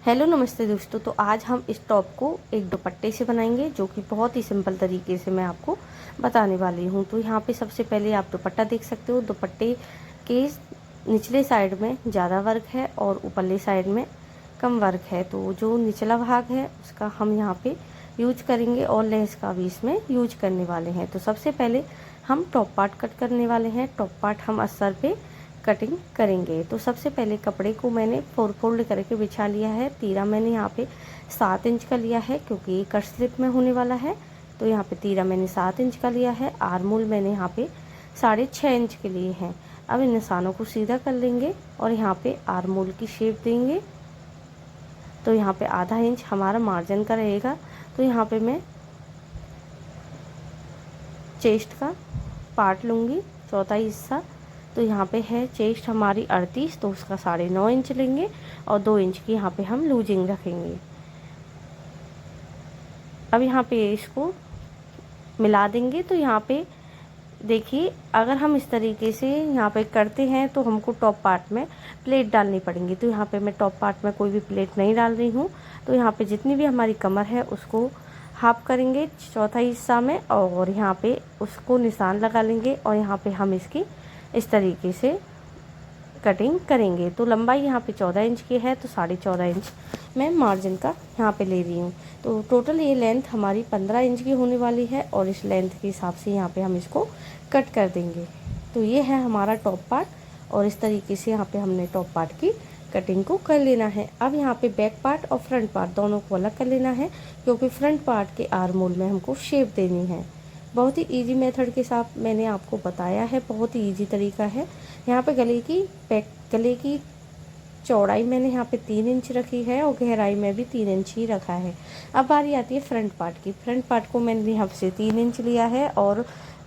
Hello नमस्ते दोस्तों। तो आज हम इस टॉप को एक दुपट्टे से बनाएंगे, जो कि बहुत ही सिंपल तरीके से मैं आपको बताने वाली हूँ। तो यहाँ पे सबसे पहले आप दुपट्टा देख सकते हो। दुपट्टे के निचले साइड में ज़्यादा वर्क है और ऊपरले साइड में कम वर्क है। तो जो निचला भाग है उसका हम यहाँ पे यूज करेंगे और लेस का भी इसमें यूज करने वाले हैं। तो सबसे पहले हम टॉप पार्ट कट करने वाले हैं। टॉप पार्ट हम अस्तर पे कटिंग करेंगे। तो सबसे पहले कपड़े को मैंने 4 फोल्ड करके बिछा लिया है। तीरा मैंने यहाँ पे 7 इंच का लिया है, क्योंकि ये कट स्लिप में होने वाला है। तो यहाँ पे तीरा मैंने 7 इंच का लिया है। आर्मोल मैंने यहाँ पे 6.5 इंच के लिए हैं। अब इन निशानों को सीधा कर लेंगे और यहाँ पे आर्मोल की शेप देंगे। तो यहाँ पे आधा इंच हमारा मार्जिन का रहेगा। तो यहाँ पे मैं चेस्ट का पार्ट लूँगी, चौथा हिस्सा। तो यहाँ पे है चेस्ट हमारी 38, तो उसका 9.5 इंच लेंगे और 2 इंच की यहाँ पे हम लूजिंग रखेंगे। अब यहाँ पे इसको मिला देंगे। तो यहाँ पे देखिए, अगर हम इस तरीके से यहाँ पे करते हैं तो हमको टॉप पार्ट में प्लेट डालनी पड़ेंगी। तो यहाँ पे मैं टॉप पार्ट में कोई भी प्लेट नहीं डाल रही हूँ। तो यहाँ पे जितनी भी हमारी कमर है उसको हाफ करेंगे चौथा हिस्सा में, और यहाँ पे उसको निशान लगा लेंगे और यहाँ पे हम इसकी इस तरीके से कटिंग करेंगे। तो लंबाई यहाँ पे 14 इंच की है, तो 14.5 इंच मैं मार्जिन का यहाँ पे ले रही हूँ। तो टोटल ये लेंथ हमारी 15 इंच की होने वाली है और इस लेंथ के हिसाब से यहाँ पे हम इसको कट कर देंगे। तो ये है हमारा टॉप पार्ट और इस तरीके से यहाँ पे हमने टॉप पार्ट की कटिंग को कर लेना है। अब यहाँ पे बैक पार्ट और फ्रंट पार्ट दोनों को अलग कर लेना है, क्योंकि फ्रंट पार्ट के आर्मोल में हमको शेप देनी है। बहुत ही इजी मेथड के साथ मैंने आपको बताया है, बहुत ही इजी तरीका है। यहाँ पे गले की चौड़ाई मैंने यहाँ पे 3 इंच रखी है और गहराई में भी 3 इंच ही रखा है। अब बारी आती है फ्रंट पार्ट की। फ्रंट पार्ट को मैंने यहाँ से 3 इंच लिया है और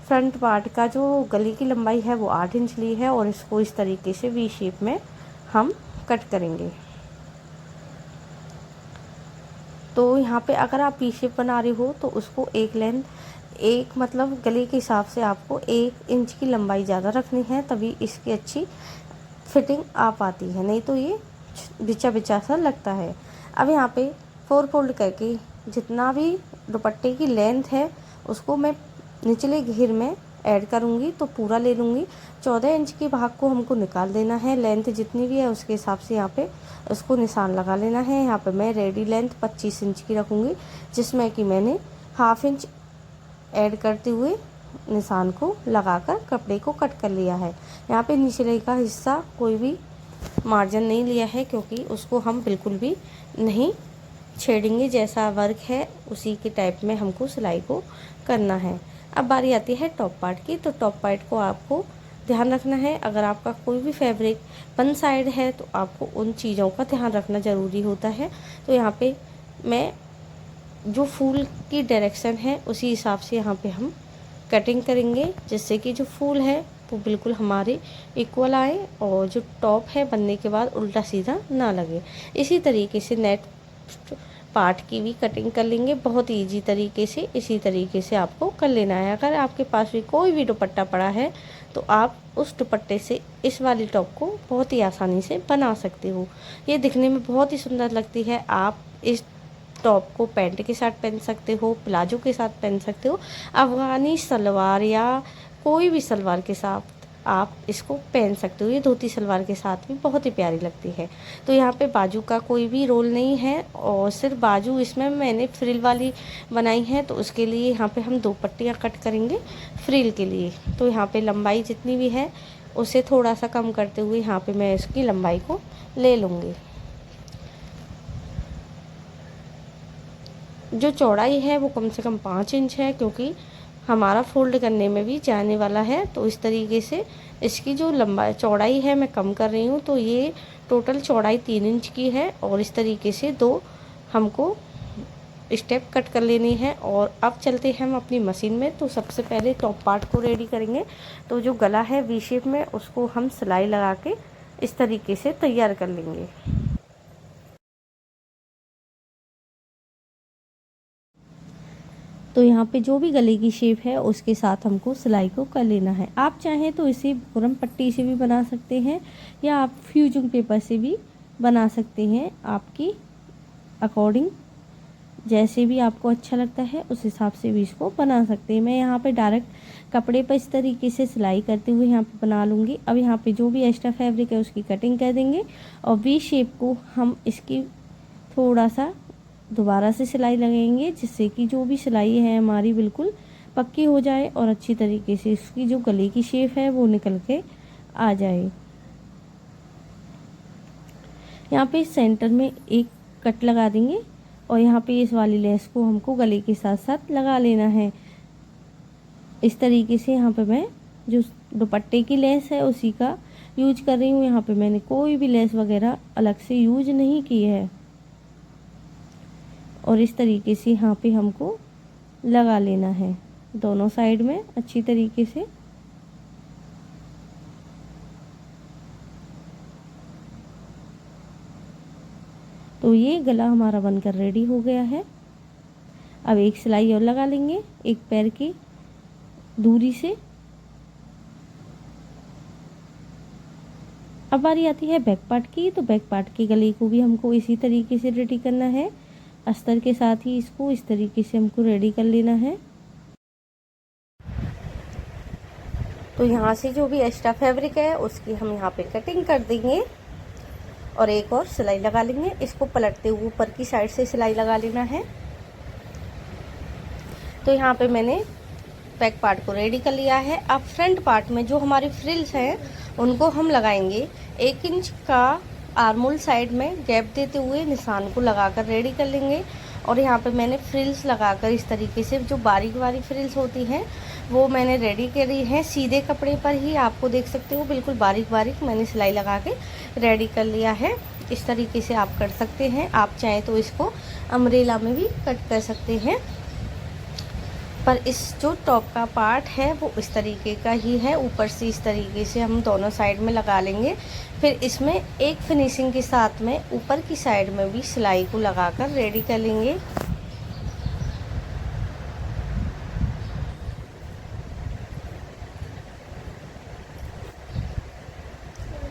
फ्रंट पार्ट का जो गले की लंबाई है वो 8 इंच ली है और इसको इस तरीके से वी शेप में हम कट करेंगे। तो यहाँ पे अगर आप वी शेप बना रहे हो तो उसको एक मतलब गले के हिसाब से आपको 1 इंच की लंबाई ज़्यादा रखनी है, तभी इसकी अच्छी फिटिंग आ पाती है, नहीं तो ये बिचा बिचा सा लगता है। अब यहाँ पे 4 फोल्ड करके जितना भी दुपट्टे की लेंथ है उसको मैं निचले घेर में ऐड करूँगी। तो पूरा ले लूँगी। 14 इंच के भाग को हमको निकाल देना है। लेंथ जितनी भी है उसके हिसाब से यहाँ पे उसको निशान लगा लेना है। यहाँ पे मैं रेडी लेंथ 25 इंच की रखूँगी, जिसमें कि मैंने ½ इंच ऐड करते हुए निशान को लगाकर कपड़े को कट कर लिया है। यहाँ पे निचले का हिस्सा कोई भी मार्जिन नहीं लिया है, क्योंकि उसको हम बिल्कुल भी नहीं छेड़ेंगे। जैसा वर्क है उसी के टाइप में हमको सिलाई को करना है। अब बारी आती है टॉप पार्ट की। तो टॉप पार्ट को आपको ध्यान रखना है, अगर आपका कोई भी फैब्रिक वन साइड है तो आपको उन चीज़ों का ध्यान रखना ज़रूरी होता है। तो यहाँ पे मैं जो फूल की डायरेक्शन है उसी हिसाब से यहाँ पे हम कटिंग करेंगे, जिससे कि जो फूल है वो बिल्कुल हमारे इक्वल आए और जो टॉप है बनने के बाद उल्टा सीधा ना लगे। इसी तरीके से नेट पार्ट की भी कटिंग कर लेंगे, बहुत ईजी तरीके से। इसी तरीके से आपको कर लेना है। अगर आपके पास भी कोई भी दुपट्टा पड़ा है तो आप उस दुपट्टे से इस वाली टॉप को बहुत ही आसानी से बना सकते हो। ये दिखने में बहुत ही सुंदर लगती है। आप इस टॉप को पैंट के साथ पहन सकते हो, प्लाजो के साथ पहन सकते हो, अफगानी सलवार या कोई भी सलवार के साथ आप इसको पहन सकते हो। ये धोती सलवार के साथ भी बहुत ही प्यारी लगती है। तो यहाँ पे बाजू का कोई भी रोल नहीं है और सिर्फ बाजू इसमें मैंने फ्रिल वाली बनाई है। तो उसके लिए यहाँ पे हम 2 पट्टियाँ कट करेंगे फ्रिल के लिए। तो यहाँ पे लंबाई जितनी भी है उसे थोड़ा सा कम करते हुए यहाँ पे मैं इसकी लंबाई को ले लूँगी। जो चौड़ाई है वो कम से कम 5 इंच है, क्योंकि हमारा फोल्ड करने में भी जाने वाला है। तो इस तरीके से इसकी जो चौड़ाई है मैं कम कर रही हूँ। तो ये टोटल चौड़ाई 3 इंच की है और इस तरीके से 2 हमको स्टेप कट कर लेनी है। और अब चलते हैं हम अपनी मशीन में। तो सबसे पहले टॉप पार्ट को रेडी करेंगे। तो जो गला है वी शेप में उसको हम सिलाई लगा के इस तरीके से तैयार कर लेंगे। तो यहाँ पे जो भी गले की शेप है उसके साथ हमको सिलाई को कर लेना है। आप चाहें तो इसे बुकरम पट्टी से भी बना सकते हैं या आप फ्यूजिंग पेपर से भी बना सकते हैं, आपकी अकॉर्डिंग जैसे भी आपको अच्छा लगता है उस हिसाब से भी इसको बना सकते हैं। मैं यहाँ पे डायरेक्ट कपड़े पर इस तरीके से सिलाई करते हुए यहाँ पे बना लूँगी। अब यहाँ पे जो भी एक्स्ट्रा फैब्रिक है उसकी कटिंग कर देंगे और वी शेप को हम इसकी थोड़ा सा दोबारा से सिलाई लगाएंगे, जिससे कि जो भी सिलाई है हमारी बिल्कुल पक्की हो जाए और अच्छी तरीके से इसकी जो गले की शेप है वो निकल के आ जाए। यहाँ पे सेंटर में एक कट लगा देंगे और यहाँ पे इस वाली लेस को हमको गले के साथ साथ लगा लेना है। इस तरीके से यहाँ पे मैं जो दुपट्टे की लेस है उसी का यूज कर रही हूँ। यहाँ पे मैंने कोई भी लेस वगैरह अलग से यूज नहीं की है और इस तरीके से यहाँ पे हमको लगा लेना है दोनों साइड में अच्छी तरीके से। तो ये गला हमारा बनकर रेडी हो गया है। अब एक सिलाई और लगा लेंगे एक पैर की दूरी से। अब बारी आती है बैक पार्ट की। तो बैक पार्ट के गले को भी हमको इसी तरीके से रेडी करना है, अस्तर के साथ ही इसको इस तरीके से हमको रेडी कर लेना है। तो यहाँ से जो भी एक्स्ट्रा फैब्रिक है उसकी हम यहाँ पे कटिंग कर देंगे और एक और सिलाई लगा लेंगे। इसको पलटते हुए ऊपर की साइड से सिलाई लगा लेना है। तो यहाँ पे मैंने बैक पार्ट को रेडी कर लिया है। अब फ्रंट पार्ट में जो हमारी फ्रिल्स हैं उनको हम लगाएंगे। 1 इंच का आर्मोल साइड में गैप देते हुए निशान को लगाकर रेडी कर लेंगे। और यहाँ पे मैंने फ्रिल्स लगाकर इस तरीके से जो बारीक बारीक फ्रिल्स होती हैं वो मैंने रेडी करी है। सीधे कपड़े पर ही आपको देख सकते हो बिल्कुल बारीक बारीक मैंने सिलाई लगा के रेडी कर लिया है। इस तरीके से आप कर सकते हैं। आप चाहें तो इसको अम्ब्रेला में भी कट कर सकते हैं, पर इस जो टॉप का पार्ट है वो इस तरीके का ही है। ऊपर से इस तरीके से हम दोनों साइड में लगा लेंगे। फिर इसमें एक फिनिशिंग के साथ में ऊपर की साइड में भी सिलाई को लगाकर रेडी कर लेंगे।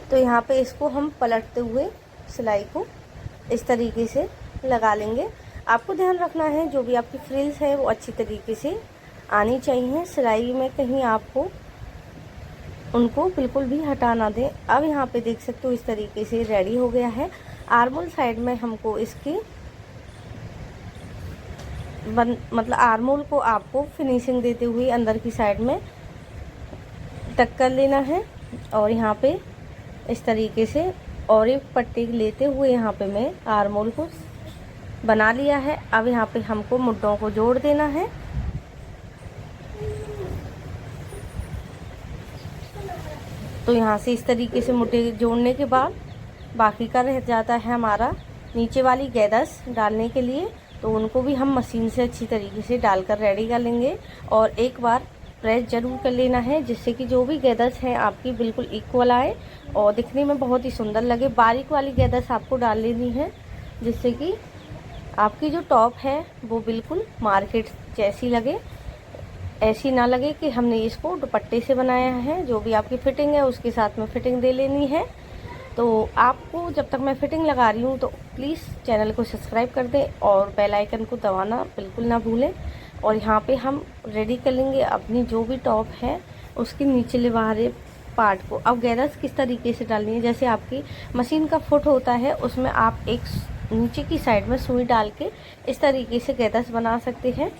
तो यहाँ पे इसको हम पलटते हुए सिलाई को इस तरीके से लगा लेंगे। आपको ध्यान रखना है जो भी आपकी फ्रिल्स है वो अच्छी तरीके से आनी चाहिए। सिलाई में कहीं आपको उनको बिल्कुल भी हटा ना दें। अब यहाँ पे देख सकते हो इस तरीके से रेडी हो गया है। आर्मोल साइड में हमको इसकी मतलब आर्मोल को आपको फिनिशिंग देते हुए अंदर की साइड में टक कर लेना है। और यहाँ पे इस तरीके से और एक पट्टी लेते हुए यहाँ पे मैं आर्मोल को बना लिया है। अब यहाँ पे हमको मुड्डों को जोड़ देना है। तो यहाँ से इस तरीके से मुड्डे जोड़ने के बाद बाकी का रह जाता है हमारा नीचे वाली गैदर्स डालने के लिए। तो उनको भी हम मशीन से अच्छी तरीके से डालकर रेडी कर लेंगे और एक बार प्रेस जरूर कर लेना है, जिससे कि जो भी गैदर्स हैं आपकी बिल्कुल इक्वल आए और दिखने में बहुत ही सुंदर लगे। बारीक वाली गैदर्स आपको डाल लेनी है, जिससे कि आपकी जो टॉप है वो बिल्कुल मार्केट जैसी लगे। ऐसी ना लगे कि हमने इसको दुपट्टे से बनाया है। जो भी आपकी फिटिंग है उसके साथ में फिटिंग दे लेनी है। तो आपको जब तक मैं फिटिंग लगा रही हूँ तो प्लीज़ चैनल को सब्सक्राइब कर दें और बेल आइकन को दबाना बिल्कुल ना भूलें। और यहाँ पे हम रेडी कर लेंगे अपनी जो भी टॉप है उसके नीचले वाले पार्ट को। अब गैदर्स किस तरीके से डालनी है, जैसे आपकी मशीन का फुट होता है उसमें आप एक नीचे की साइड में सुई डाल के इस तरीके से गैदर्स बना सकते हैं।